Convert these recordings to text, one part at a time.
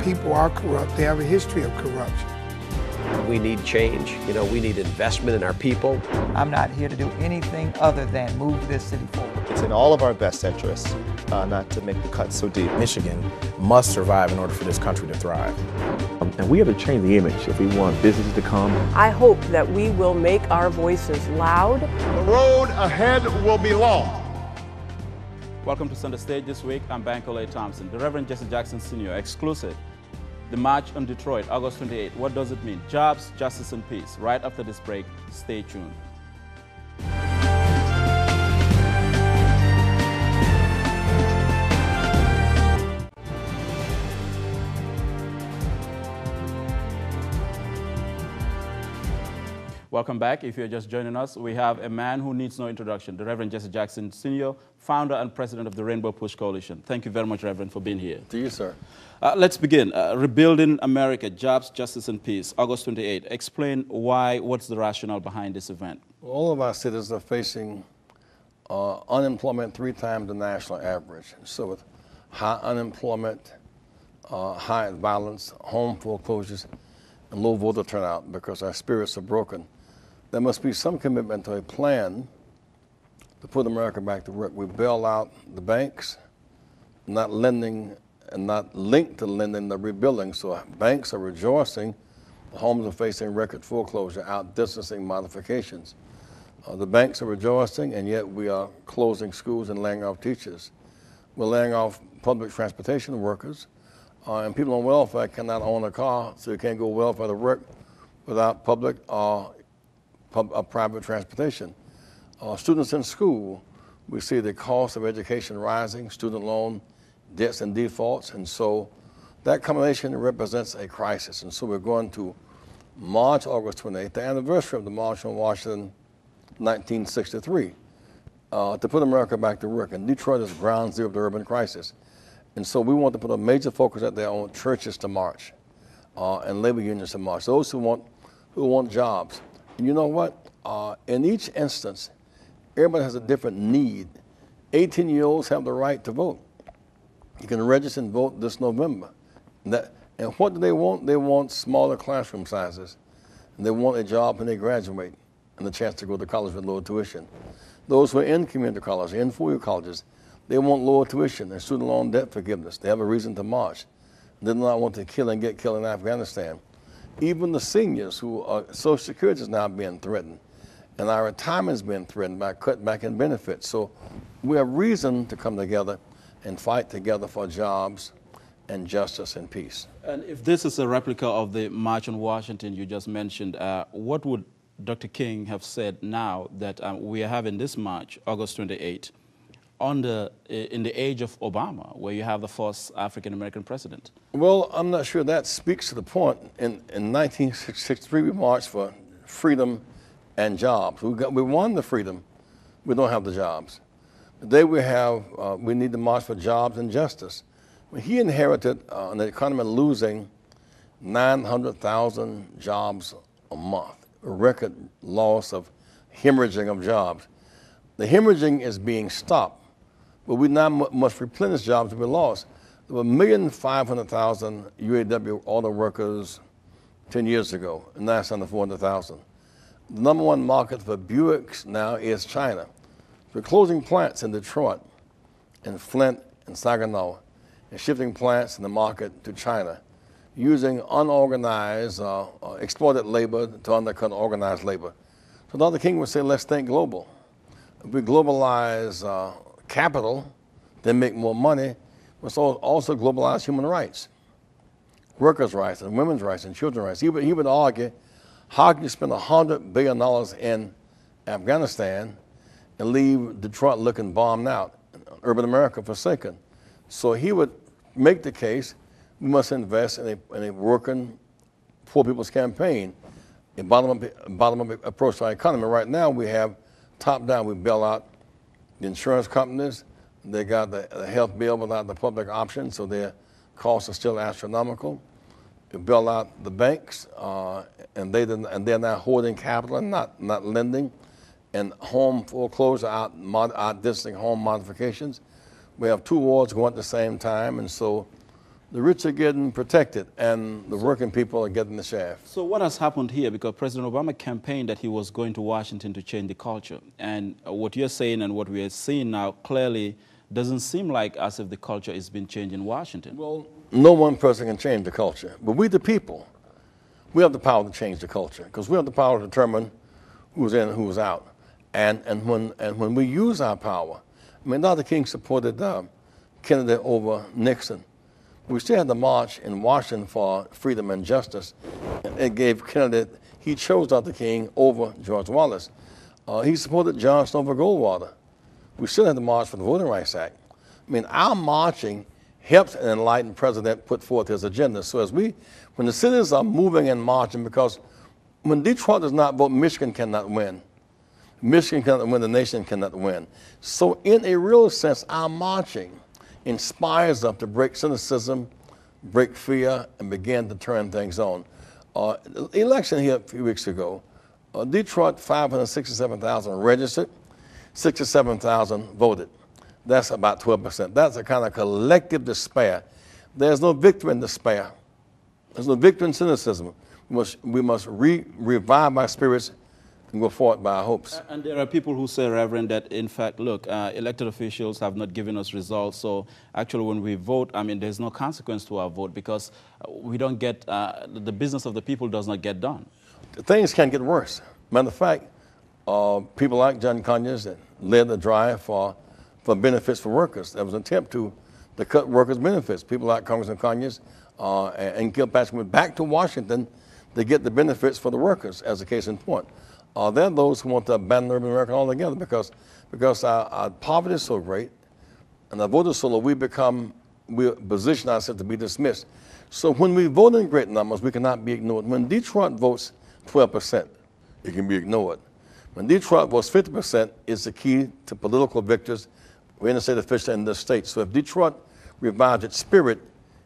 people are corrupt. They have a history of corruption. We need change. You know, we need investment in our people. I'm not here to do anything other than move this city forward. It's in all of our best interests not to make the cuts so deep. Michigan must survive in order for this country to thrive. And we have to change the image if we want businesses to come. I hope that we will make our voices loud. The road ahead will be long. Welcome to Center Stage this week. I'm Bankole Thompson. The Reverend Jesse Jackson Sr. exclusive. The March on Detroit, August 28. What does it mean? Jobs, justice, and peace. Right after this break, stay tuned. Welcome back. If you're just joining us, we have a man who needs no introduction, the Reverend Jesse Jackson Sr., founder and president of the Rainbow Push Coalition. Thank you very much, Reverend, for being here. To you, sir. Let's begin. Rebuilding America, Jobs, Justice, and Peace, August 28. Explain what's the rationale behind this event? All of our cities are facing unemployment 3 times the national average. So with high unemployment, high violence, home foreclosures, and low voter turnout because our spirits are broken, there must be some commitment to a plan to put America back to work. We bail out the banks, not lending and not linked to lending, the rebuilding. So banks are rejoicing. The homes are facing record foreclosure, outdistancing modifications. The banks are rejoicing, and yet we are closing schools and laying off teachers. We're laying off public transportation workers, and people on welfare cannot own a car, so you can't go welfare to work without public or private transportation. Students in school, we see the cost of education rising, student loan debts and defaults, and so that combination represents a crisis. And so we're going to March, August 28th, the anniversary of the March on Washington, 1963, to put America back to work. And Detroit is ground zero of the urban crisis. And so we want to put a major focus at their own churches to march and labor unions to march, those who want jobs. And you know what? In each instance, everybody has a different need. 18-year-olds have the right to vote. You can register and vote this November. And what do they want? They want smaller classroom sizes. And they want a job when they graduate and the chance to go to college with lower tuition. Those who are in community colleges, in four-year colleges, they want lower tuition and student loan debt forgiveness. They have a reason to march. They do not want to kill and get killed in Afghanistan. Even the seniors who are, Social Security is now being threatened, and our retirement is being threatened by cutback in benefits. So we have reason to come together and fight together for jobs and justice and peace. And if this is a replica of the March on Washington you just mentioned, what would Dr. King have said now that we are having this march, August 28, in the age of Obama, where you have the first African-American president? Well, I'm not sure that speaks to the point. In 1963, we marched for freedom and jobs. We won the freedom. We don't have the jobs. Today we need to march for jobs and justice. When he inherited an economy losing 900,000 jobs a month, a record loss of hemorrhaging of jobs. The hemorrhaging is being stopped. But we now must replenish jobs that we lost. There were 1,500,000 UAW auto workers 10 years ago, and now it's under 400,000. The number one market for Buicks now is China. We're closing plants in Detroit, in Flint, and Saginaw, and shifting plants in the market to China, using unorganized, exploited labor to undercut organized labor. So Dr. King would say, let's think global. If we globalize capital, then make more money, but also globalize human rights, workers' rights, and women's rights, and children's rights. He would argue, how can you spend $100 billion in Afghanistan and leave Detroit looking bombed out, urban America forsaken? So he would make the case, we must invest in a working poor people's campaign, a bottom-up approach to our economy. Right now we have top-down, we bail out the insurance companies. They got the health bill without the public option, so their costs are still astronomical. We bail out the banks, and they're now hoarding capital and not lending, and home foreclosure, outdistancing home modifications. We have 2 wars going at the same time, and so the rich are getting protected and the working people are getting the shaft. So what has happened here, because President Obama campaigned that he was going to Washington to change the culture, and what you're saying and what we are seeing now clearly doesn't seem like as if the culture is being changed in Washington. Well, no one person can change the culture, but we the people, we have the power to change the culture because we have the power to determine who's in and who's out. And when we use our power, I mean, Dr. King supported Kennedy over Nixon. We still had the march in Washington for freedom and justice. It gave Kennedy, he chose Dr. King over George Wallace. He supported Johnson over Goldwater. We still had the march for the Voting Rights Act. I mean, our marching helps an enlightened president put forth his agenda. So when the citizens are moving and marching, because when Detroit does not vote, Michigan cannot win. Michigan cannot win, the nation cannot win. So in a real sense, our marching inspires us to break cynicism, break fear, and begin to turn things on. Election here a few weeks ago, Detroit, 567,000 registered, 67,000 voted. That's about 12%. That's a kind of collective despair. There's no victory in despair. There's no victory in cynicism. We must revive our spirits and go forward by our hopes. And there are people who say, Reverend, that in fact, look, elected officials have not given us results. So actually when we vote, I mean, there's no consequence to our vote because we don't get, the business of the people does not get done. Things can get worse. Matter of fact, people like John Conyers that led the drive for benefits for workers. There was an attempt to cut workers' benefits. People like Congressman Conyers and Kilpatrick went back to Washington to get the benefits for the workers, as a case in point. There are those who want to abandon urban America altogether because our poverty is so great and our voters so low, we position ourselves to be dismissed. So when we vote in great numbers, we cannot be ignored. When Detroit votes 12%, it can be ignored. When Detroit votes 50%, it's the key to political victories in the state official and the state. So if Detroit revives its spirit,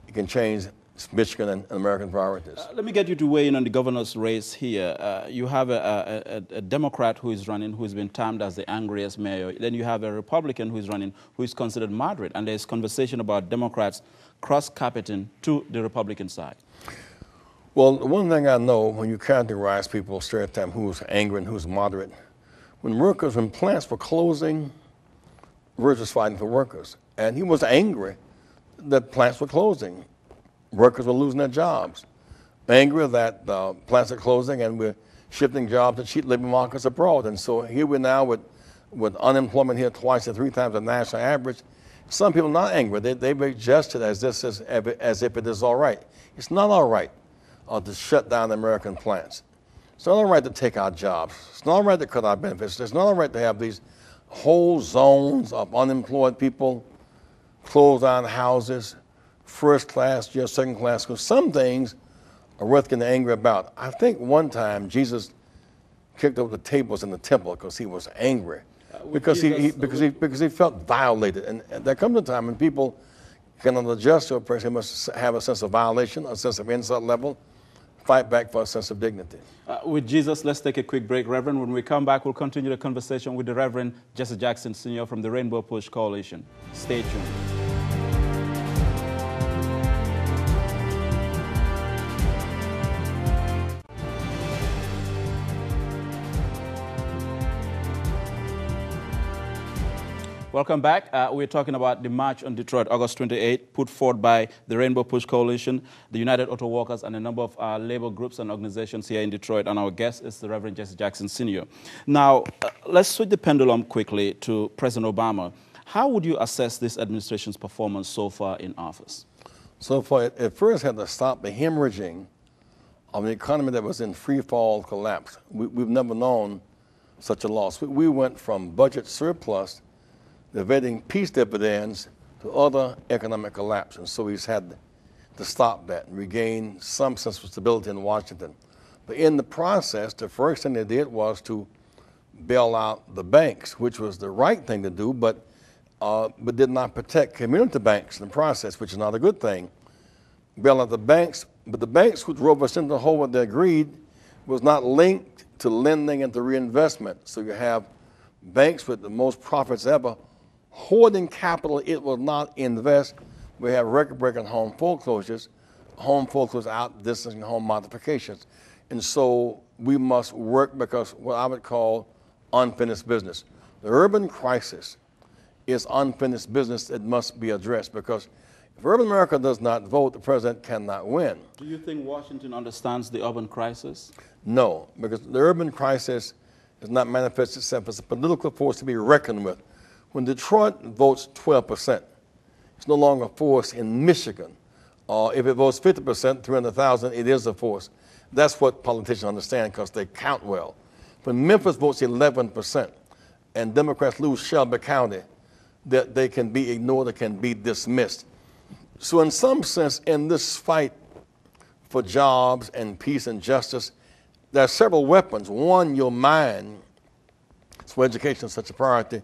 it can change Michigan and American priorities. Let me get you to weigh in on the governor's race here. You have a Democrat who is running, who has been termed as the angriest mayor. Then you have a Republican who is running, who is considered moderate. And there's conversation about Democrats cross-carpeting to the Republican side. Well, one thing I know, when you characterize people, stereotype who's angry and who's moderate, when plants were closing, we're just fighting for workers. And he was angry that plants were closing. Workers were losing their jobs. Angry that plants are closing and we're shifting jobs to cheap labor markets abroad. And so here we're now with unemployment here twice or three times the national average. Some people are not angry. They've adjusted as if it is all right. It's not all right to shut down American plants. It's not all right to take our jobs. It's not all right to cut our benefits. It's not all right to have these whole zones of unemployed people, close down houses, first class, just second class, because some things are worth getting angry about. I think one time Jesus kicked over the tables in the temple because he was angry, because he felt violated. And there comes a time when people cannot adjust to a person who must have a sense of violation, a sense of insult level, fight back for a sense of dignity. With Jesus, let's take a quick break, Reverend. When we come back, we'll continue the conversation with the Reverend Jesse Jackson, Sr. from the Rainbow Push Coalition. Stay tuned. Welcome back. We're talking about the March on Detroit, August 28, put forth by the Rainbow Push Coalition, the United Auto Workers, and a number of labor groups and organizations here in Detroit. And our guest is the Reverend Jesse Jackson, Sr. Now, let's switch the pendulum quickly to President Obama. How would you assess this administration's performance so far in office? So far, it first had to stop the hemorrhaging of an economy that was in free fall collapse. We've never known such a loss. We went from budget surplus, evading peace dividends, to other economic collapse. And so he's had to stop that and regain some sense of stability in Washington. But in the process, the first thing they did was to bail out the banks, which was the right thing to do, but did not protect community banks in the process, which is not a good thing. Bail out the banks, but the banks who drove us into the hole with their greed was not linked to lending and to reinvestment. So you have banks with the most profits ever hoarding capital it will not invest We have record-breaking home foreclosures outdistancing home modifications. And so we must work because what I would call unfinished business. The urban crisis is unfinished business that must be addressed because if urban America does not vote, the president cannot win. Do you think Washington understands the urban crisis? No, because the urban crisis does not manifest itself as a political force to be reckoned with. When Detroit votes 12%, it's no longer a force in Michigan. If it votes 50%, 300,000, it is a force. That's what politicians understand because they count well. When Memphis votes 11% and Democrats lose Shelby County, that they can be ignored or can be dismissed. So in some sense, in this fight for jobs and peace and justice, there are several weapons. One, your mind, so education is such a priority.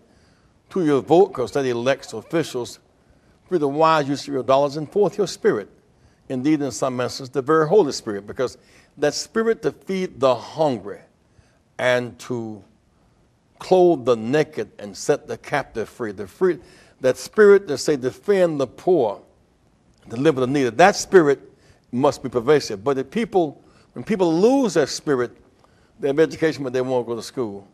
Two, your vote, because that elects officials. Three, the wise use of your dollars. And fourth, your spirit. Indeed, in some instances, the very Holy Spirit, because that spirit to feed the hungry and to clothe the naked and set the captive free. That spirit that say defend the poor, deliver the needy. That spirit must be pervasive. But when people lose that spirit, they have education but they won't go to school.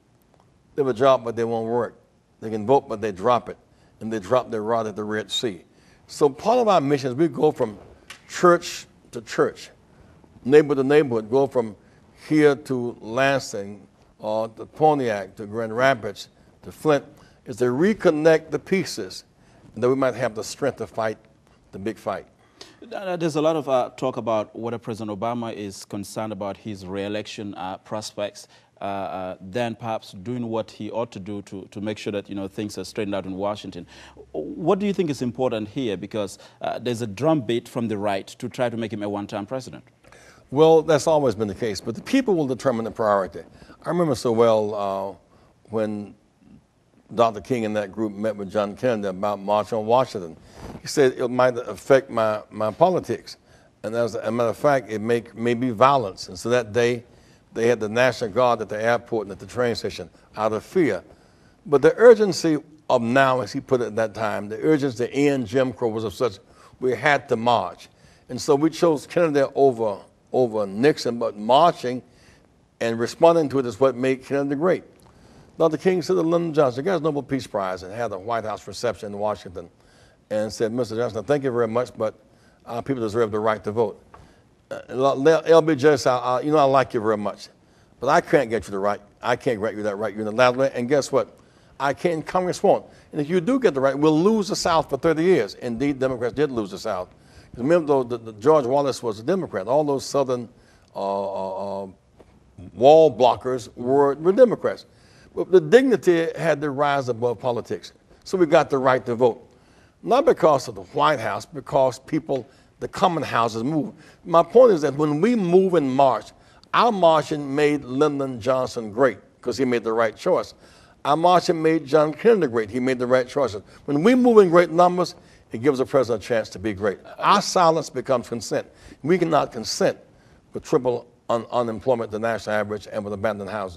They have a job but they won't work. They can vote but they drop it, and they drop their rod at the Red Sea. So part of our mission is we go from church to church, neighborhood to neighborhood, go from here to Lansing, or to Pontiac, to Grand Rapids, to Flint, is to reconnect the pieces, and that we might have the strength to fight the big fight. There's a lot of talk about whether President Obama is concerned about his re-election prospects, then perhaps doing what he ought to do to make sure that things are straightened out in Washington. What do you think is important here? Because there's a drumbeat from the right to try to make him a one-term president. Well, that's always been the case, but the people will determine the priority. I remember so well when Dr. King and that group met with John Kennedy about March on Washington. He said it might affect my politics. And as a matter of fact, it may be violence. And so that day, they had the National Guard at the airport and at the train station out of fear. But the urgency of now, as he put it at that time, the urgency to end Jim Crow was of such, we had to march. And so we chose Kennedy over Nixon, but marching and responding to it is what made Kennedy great. Dr. King said to Lyndon Johnson, he got his Nobel Peace Prize and had a White House reception in Washington and said, Mr. Johnson, thank you very much, but our people deserve the right to vote. LBJ said, I like you very much, but I can't get you the right. I can't grant you that right unilaterally, and guess what? I can't, Congress won't. And if you do get the right, we'll lose the South for 30 years. Indeed, Democrats did lose the South. Remember, though, George Wallace was a Democrat. All those Southern wall blockers were Democrats. But the dignity had to rise above politics. So we got the right to vote. Not because of the White House, because people, the common houses move. My point is that when we move and march, our marching made Lyndon Johnson great because he made the right choice. Our marching made John Kennedy great. He made the right choices. When we move in great numbers, it gives the president a chance to be great. Our silence becomes consent. We cannot consent with triple unemployment, the national average, and with abandoned houses.